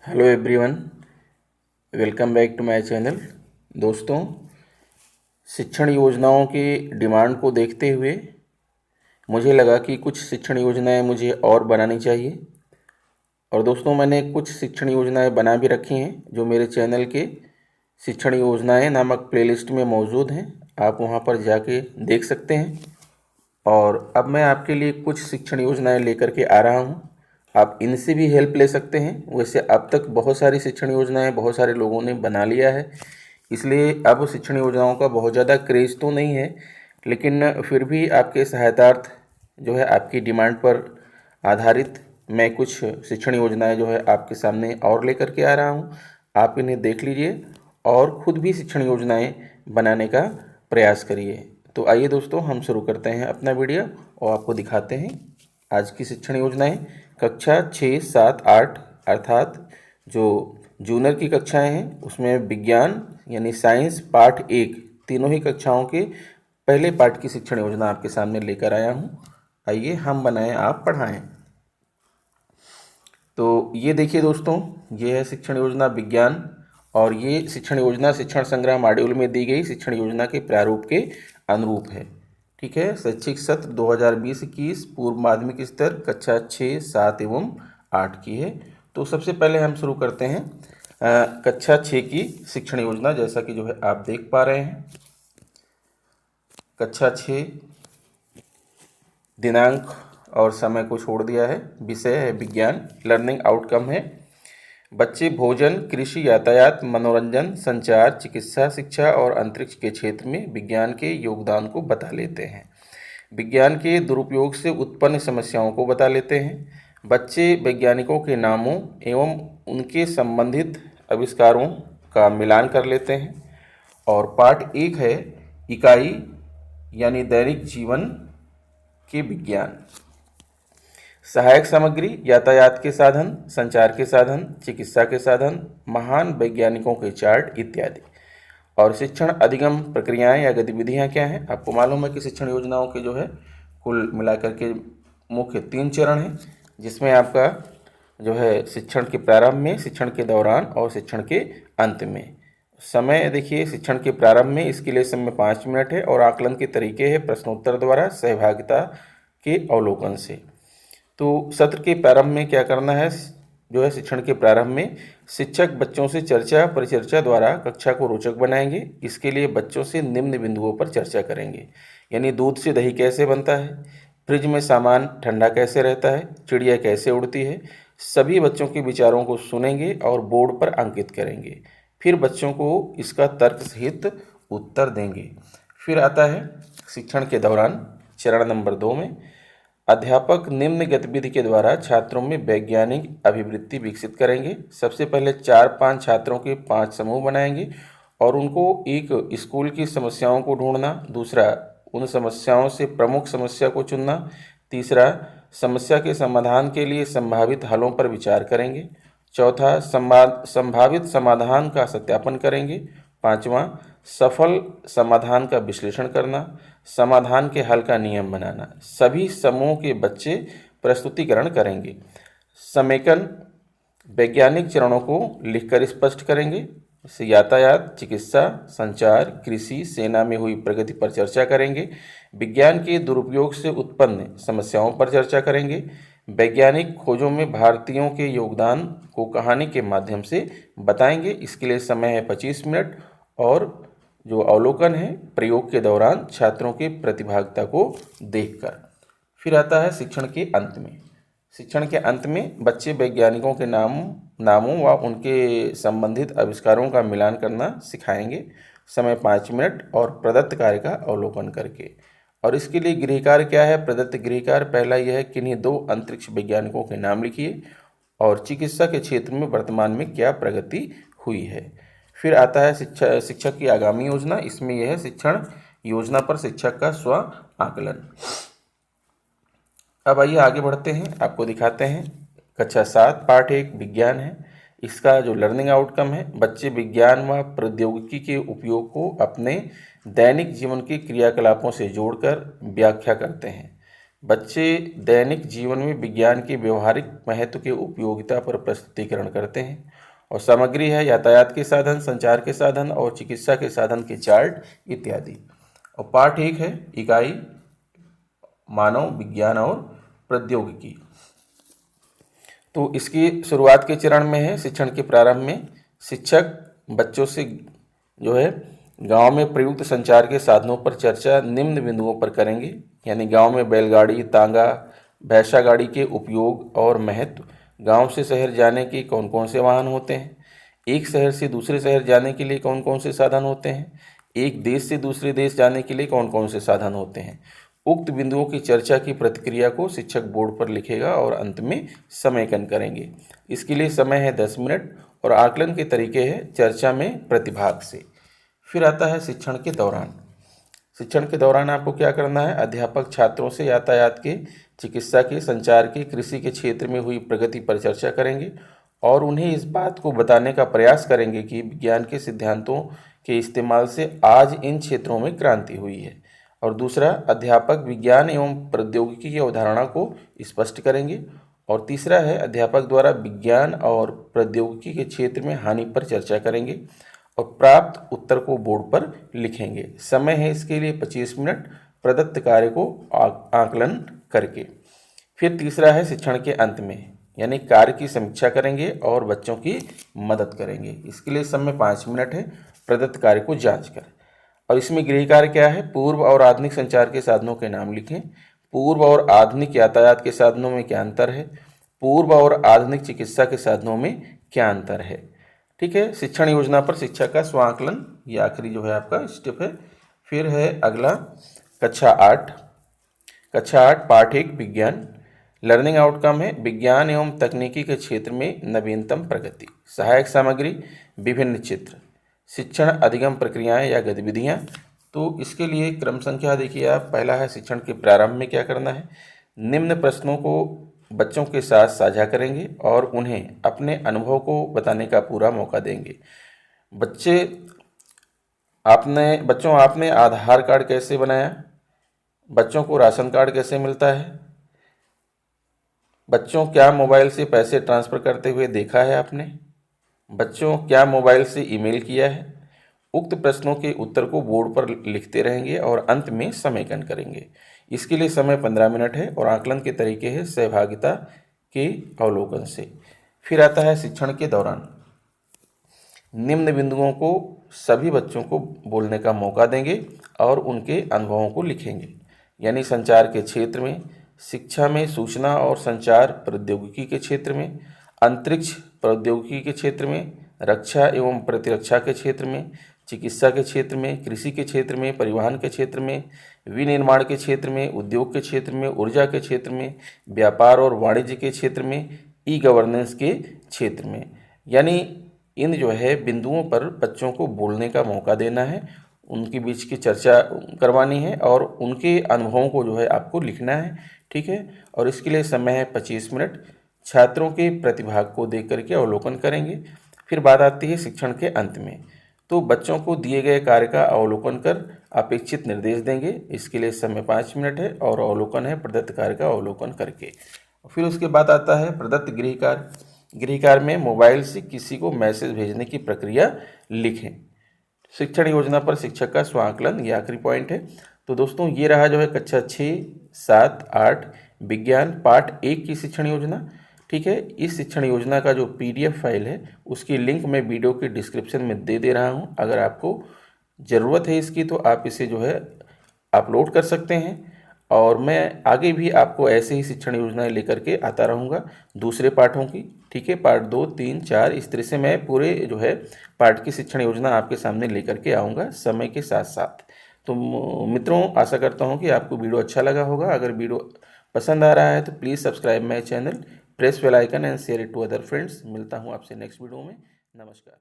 Hello everyone, welcome back to my channel. दोस्तों, शिक्षण योजनाओं की डिमांड को देखते हुए मुझे लगा कि कुछ शिक्षण योजनाएं मुझे और बनानी चाहिए। और दोस्तों, मैंने कुछ शिक्षण योजनाएं बना भी रखी हैं जो मेरे चैनल के शिक्षण योजनाएं नामक प्लेलिस्ट में मौजूद हैं। आप वहां पर जाके देख सकते हैं। और अब मैं आपके लिए कुछ शिक्षण योजनाएं लेकर के आ रहा हूं। आप इनसे भी हेल्प ले सकते हैं। वैसे अब तक बहुत सारी शिक्षण योजनाएं बहुत सारे लोगों ने बना लिया है, इसलिए अब शिक्षण योजनाओं का बहुत ज़्यादा क्रेज़ तो नहीं है, लेकिन फिर भी आपके सहायतार्थ जो है आपकी डिमांड पर आधारित मैं कुछ शिक्षण योजनाएं जो है आपके सामने और लेकर के आ रहा हूं। आप इन्हें देख लीजिए और ख़ुद भी शिक्षण योजनाएं बनाने का प्रयास करिए। तो आइए दोस्तों, हम शुरू करते हैं अपना वीडियो और आपको दिखाते हैं आज की शिक्षण योजनाएं। कक्षा 6, 7, 8 अर्थात जो जूनियर की कक्षाएं हैं उसमें विज्ञान यानी साइंस पाठ 1 तीनों ही कक्षाओं के पहले पाठ की शिक्षण योजना आपके सामने लेकर आया हूं। आइए हम बनाएं, आप पढ़ाएं। तो ये देखिए दोस्तों, ये है शिक्षण योजना विज्ञान और ये शिक्षण योजना शिक्षण संग्रह मॉड्यूल में दी गई शिक्षण योजना के प्रारूप के अनुरूप है। ठीक है, शैक्षिक सत्र 2020-21 पूर्व माध्यमिक स्तर कक्षा 6, 7 एवं 8 की है। तो सबसे पहले हम शुरू करते हैं कक्षा 6 की शिक्षण योजना, जैसा कि जो है आप देख पा रहे हैं। कक्षा 6 दिनांक और समय को छोड़ दिया है। विषय है विज्ञान। लर्निंग आउटकम है बच्चे भोजन, कृषि, यातायात, मनोरंजन, संचार, चिकित्सा, शिक्षा और अंतरिक्ष के क्षेत्र में विज्ञान के योगदान को बता लेते हैं। विज्ञान के दुरुपयोग से उत्पन्न समस्याओं को बता लेते हैं। बच्चे वैज्ञानिकों के नामों एवं उनके संबंधित आविष्कारों का मिलान कर लेते हैं। और पाठ 1 है इकाई यानी दैनिक जीवन के विज्ञान। सहायक सामग्री यातायात के साधन, संचार के साधन, चिकित्सा के साधन, महान वैज्ञानिकों के चार्ट इत्यादि। और शिक्षण अधिगम प्रक्रियाएं या गतिविधियां क्या हैं? आपको मालूम है कि शिक्षण योजनाओं के जो है कुल मिलाकर के मुख्य 3 चरण हैं, जिसमें आपका जो है शिक्षण के प्रारंभ में, शिक्षण के दौरान और शिक्षण के अंत में। समय देखिए, शिक्षण के प्रारंभ में इसके लिए समय 5 मिनट है और आकलन के तरीके हैं प्रश्नोत्तर द्वारा, सहभागिता के अवलोकन से। तो सत्र के प्रारंभ में क्या करना है, जो है शिक्षण के प्रारंभ में शिक्षक बच्चों से चर्चा परिचर्चा द्वारा कक्षा को रोचक बनाएंगे। इसके लिए बच्चों से निम्न बिंदुओं पर चर्चा करेंगे, यानी दूध से दही कैसे बनता है, फ्रिज में सामान ठंडा कैसे रहता है, चिड़िया कैसे उड़ती है। सभी बच्चों के विचारों को सुनेंगे और बोर्ड पर अंकित करेंगे। फिर बच्चों को इसका तर्क सहित उत्तर देंगे। फिर आता है शिक्षण के दौरान चरण नंबर 2 में अध्यापक निम्न गतिविधि के द्वारा छात्रों में वैज्ञानिक अभिवृत्ति विकसित करेंगे। सबसे पहले 4-5 छात्रों के 5 समूह बनाएंगे और उनको एक स्कूल की समस्याओं को ढूंढना, दूसरा उन समस्याओं से प्रमुख समस्या को चुनना, तीसरा समस्या के समाधान के लिए संभावित हलों पर विचार करेंगे, चौथा संभावित समाधान का सत्यापन करेंगे, पांचवा सफल समाधान का विश्लेषण करना, समाधान के हल का नियम बनाना। सभी समूह के बच्चे प्रस्तुतिकरण करेंगे। समेकन वैज्ञानिक चरणों को लिखकर स्पष्ट करेंगे। जैसे यातायात, चिकित्सा, संचार, कृषि, सेना में हुई प्रगति पर चर्चा करेंगे। विज्ञान के दुरुपयोग से उत्पन्न समस्याओं पर चर्चा करेंगे। वैज्ञानिक खोजों में भारतीयों के योगदान को कहानी के माध्यम से बताएंगे। इसके लिए समय है 25 मिनट और जो अवलोकन है प्रयोग के दौरान छात्रों के प्रतिभागिता को देखकर। फिर आता है शिक्षण के अंत में। शिक्षण के अंत में बच्चे वैज्ञानिकों के नामों व उनके संबंधित आविष्कारों का मिलान करना सिखाएंगे। समय 5 मिनट और प्रदत्त कार्य का अवलोकन करके। और इसके लिए गृह कार्य क्या है? प्रदत्त गृह कार्य पहला यह है कि इन्हीं 2 अंतरिक्ष वैज्ञानिकों के नाम लिखिए और चिकित्सा के क्षेत्र में वर्तमान में क्या प्रगति हुई है। फिर आता है शिक्षक की आगामी योजना। इसमें यह है शिक्षण योजना पर शिक्षक का स्व आकलन। अब आइए आगे बढ़ते हैं, आपको दिखाते हैं कक्षा 7 पाठ 1 विज्ञान है। इसका जो लर्निंग आउटकम है, बच्चे विज्ञान व प्रौद्योगिकी के उपयोग को अपने दैनिक जीवन के क्रियाकलापों से जोड़कर व्याख्या करते हैं। बच्चे दैनिक जीवन में विज्ञान के व्यवहारिक महत्व के उपयोगिता पर प्रस्तुतिकरण करते हैं। और सामग्री है यातायात के साधन, संचार के साधन और चिकित्सा के साधन के चार्ट इत्यादि। और पाठ 1 है इकाई मानव विज्ञान और प्रौद्योगिकी। तो इसकी शुरुआत के चरण में है शिक्षण के प्रारंभ में शिक्षक बच्चों से जो है गांव में प्रयुक्त संचार के साधनों पर चर्चा निम्न बिंदुओं पर करेंगे। यानी गांव में बैलगाड़ी, तांगा, भैंसा गाड़ी के उपयोग और महत्व, गांव से शहर जाने के कौन कौन से वाहन होते हैं, एक शहर से दूसरे शहर जाने के लिए कौन कौन से साधन होते हैं, एक देश से दूसरे देश जाने के लिए कौन कौन से साधन होते हैं। उक्त बिंदुओं की चर्चा की प्रतिक्रिया को शिक्षक बोर्ड पर लिखेगा और अंत में समयकन करेंगे। इसके लिए समय है 10 मिनट और आकलन के तरीके हैं चर्चा में प्रतिभाग से। फिर आता है शिक्षण के दौरान। शिक्षण के दौरान आपको क्या करना है, अध्यापक छात्रों से यातायात के, चिकित्सा के, संचार के, कृषि के क्षेत्र में हुई प्रगति पर चर्चा करेंगे और उन्हें इस बात को बताने का प्रयास करेंगे कि विज्ञान के सिद्धांतों के इस्तेमाल से आज इन क्षेत्रों में क्रांति हुई है। और दूसरा, अध्यापक विज्ञान एवं प्रौद्योगिकी की अवधारणा को स्पष्ट करेंगे। और तीसरा है अध्यापक द्वारा विज्ञान और प्रौद्योगिकी के क्षेत्र में हानि पर चर्चा करेंगे और प्राप्त उत्तर को बोर्ड पर लिखेंगे। समय है इसके लिए 25 मिनट प्रदत्त कार्य को आकलन करके। फिर तीसरा है शिक्षण के अंत में, यानी कार्य की समीक्षा करेंगे और बच्चों की मदद करेंगे। इसके लिए समय 5 मिनट है प्रदत्त कार्य को जांच कर। और इसमें गृह कार्य क्या है, पूर्व और आधुनिक संचार के साधनों के नाम लिखें। पूर्व और आधुनिक यातायात के साधनों में क्या अंतर है, पूर्व और आधुनिक चिकित्सा के साधनों में क्या अंतर है। ठीक है। शिक्षण योजना पर शिक्षा का स्वांकलन, ये आखिरी जो है आपका स्टेप है। फिर है अगला कक्षा 8 पाठ 1 विज्ञान। लर्निंग आउटकम है विज्ञान एवं तकनीकी के क्षेत्र में नवीनतम प्रगति। सहायक सामग्री विभिन्न चित्र, शिक्षण अधिगम प्रक्रियाएं या गतिविधियां। तो इसके लिए क्रम संख्या देखिए आप, पहला है शिक्षण के प्रारंभ में क्या करना है, निम्न प्रश्नों को बच्चों के साथ साझा करेंगे और उन्हें अपने अनुभव को बताने का पूरा मौका देंगे। बच्चों आपने आधार कार्ड कैसे बनाया, बच्चों को राशन कार्ड कैसे मिलता है, बच्चों क्या मोबाइल से पैसे ट्रांसफ़र करते हुए देखा है आपने, बच्चों क्या मोबाइल से ईमेल किया है। उक्त प्रश्नों के उत्तर को बोर्ड पर लिखते रहेंगे और अंत में समयकन करेंगे। इसके लिए समय 15 मिनट है और आकलन के तरीके हैं सहभागिता के अवलोकन से। फिर आता है शिक्षण के दौरान, निम्न बिंदुओं को सभी बच्चों को बोलने का मौका देंगे और उनके अनुभवों को लिखेंगे। यानी संचार के क्षेत्र में, शिक्षा में सूचना और संचार प्रौद्योगिकी के क्षेत्र में, अंतरिक्ष प्रौद्योगिकी के क्षेत्र में, रक्षा एवं प्रतिरक्षा के क्षेत्र में, चिकित्सा के क्षेत्र में, कृषि के क्षेत्र में, परिवहन के क्षेत्र में, विनिर्माण के क्षेत्र में, उद्योग के क्षेत्र में, ऊर्जा के क्षेत्र में, व्यापार और वाणिज्य के क्षेत्र में, ई गवर्नेंस के क्षेत्र में। यानी इन जो है बिंदुओं पर बच्चों को बोलने का मौका देना है, उनके बीच की चर्चा करवानी है और उनके अनुभवों को जो है आपको लिखना है। ठीक है। और इसके लिए समय है 25 मिनट। छात्रों के प्रतिभाग को देख करके अवलोकन करेंगे। फिर बात आती है शिक्षण के अंत में, तो बच्चों को दिए गए कार्य का अवलोकन कर अपेक्षित निर्देश देंगे। इसके लिए समय 5 मिनट है और अवलोकन है प्रदत्त कार्य का अवलोकन करके। फिर उसके बाद आता है प्रदत्त गृह कार्य। गृह कार्य में मोबाइल से किसी को मैसेज भेजने की प्रक्रिया लिखें। शिक्षण योजना पर शिक्षक का स्वांकलन, ये आखिरी पॉइंट है। तो दोस्तों ये रहा जो है कक्षा 6, 7, 8 विज्ञान पाठ 1 की शिक्षण योजना। ठीक है। इस शिक्षण योजना का जो PDF फाइल है उसकी लिंक मैं वीडियो के डिस्क्रिप्शन में दे रहा हूं। अगर आपको ज़रूरत है इसकी तो आप इसे जो है अपलोड कर सकते हैं और मैं आगे भी आपको ऐसे ही शिक्षण योजनाएं लेकर के आता रहूँगा दूसरे पाठों की। ठीक है। पार्ट 2, 3, 4 इस तरह से मैं पूरे जो है पाठ की शिक्षण योजना आपके सामने लेकर के आऊँगा समय के साथ साथ। तो मित्रों आशा करता हूँ कि आपको वीडियो अच्छा लगा होगा। अगर वीडियो पसंद आ रहा है तो please subscribe my channel, press bell icon and share it to other friends. मिलता हूँ आपसे नेक्स्ट वीडियो में। नमस्कार।